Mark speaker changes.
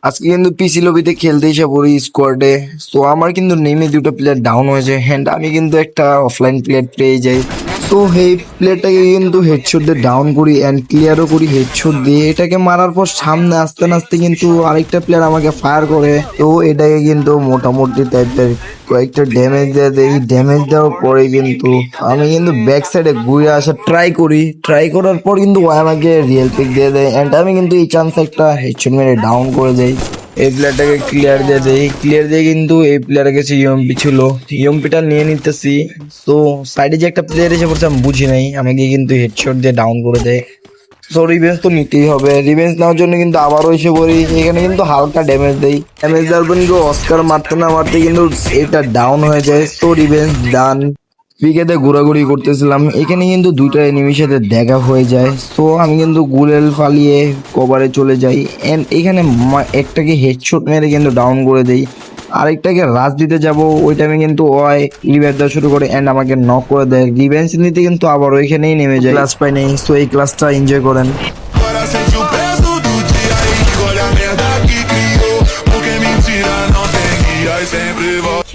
Speaker 1: আজকে কিন্তু পিসি লবিতে খেলতে এসে পড়ি স্কোয়াডে। তো আমার কিন্তু নেমে দুটো প্লেয়ার ডাউন হয়েছে, হ্যান্ড আমি কিন্তু একটা অফলাইন প্লেয়ার পেয়ে যাই। তো এই প্লেয়ারটাকে কিন্তু হেডশট দিয়ে ডাউন করি অ্যান্ড ক্লিয়ারও করি হেডশট দিয়ে। এটাকে মারার পর সামনে আসতে না আসতে কিন্তু আরেকটা প্লেয়ার আমাকে ফায়ার করে। তো এটাকে কিন্তু মোটামুটি টাইপের কয়েকটা ড্যামেজ দিয়ে দেয়। ড্যামেজ দেওয়ার পরে কিন্তু আমি কিন্তু ব্যাক সাইডে ঘুরে আসা ট্রাই করার পর কিন্তু ও আমাকে রিয়েল পিক দিয়ে দেয় অ্যান্ড আমি কিন্তু এই চান্স একটা হেডশট মেরে ডাউন করে দেই। এই প্লেয়ারটাকে ক্লিয়ার দিয়ে দেই, ক্লিয়ার দিয়ে কিন্তু এই প্লেয়ারের কাছে ইএমপি ছিল, ইএমপিটা নিয়ে নিতেছি। তো সাইডে যে একটা প্লেয়ার এসে পড়ছে আমি বুঝি নাই, আমাকে কিন্তু হেডশট দিয়ে ডাউন করে দেয়। তো রিভেঞ্জ তো নিতেই হবে, রিভেঞ্জ নেওয়ার জন্য কিন্তু আবারও এসে পড়ি। এখানে কিন্তু হালকা ড্যামেজ দেই, ড্যামেজ দেওয়ার পর কিন্তু অস্কার মারতে না মারতে কিন্তু এটা ডাউন হয়ে যায়। তো রিভেঞ্জ ডান। পিকেতে ঘোরাঘুরি করতেছিলাম, এখানে কিন্তু দুইটা এনিমির সাথে দেখা হয়ে যায়। তো আমি কিন্তু গুলেল ফালিয়ে কভারে চলে যাই এন্ড এখানে একটাকে হেডশট মেরে কিন্তু ডাউন করে দেই। আরেকটাকে রাশ দিতে যাব, ওই টাইমে কিন্তু ওই রিভাইভ দেওয়া শুরু করে এন্ড আমাকে নক করে দেয়। রিভেঞ্জ নিতে কিন্তু আবার ওইখানেই নেমে যায়। ক্লাস পাই নেই, তো এই ক্লাসটা এনজয় করেন।
Speaker 2: Agora sente o peso do dia e olha a merda que criou. Porque mentira não tem guia e sempre volta.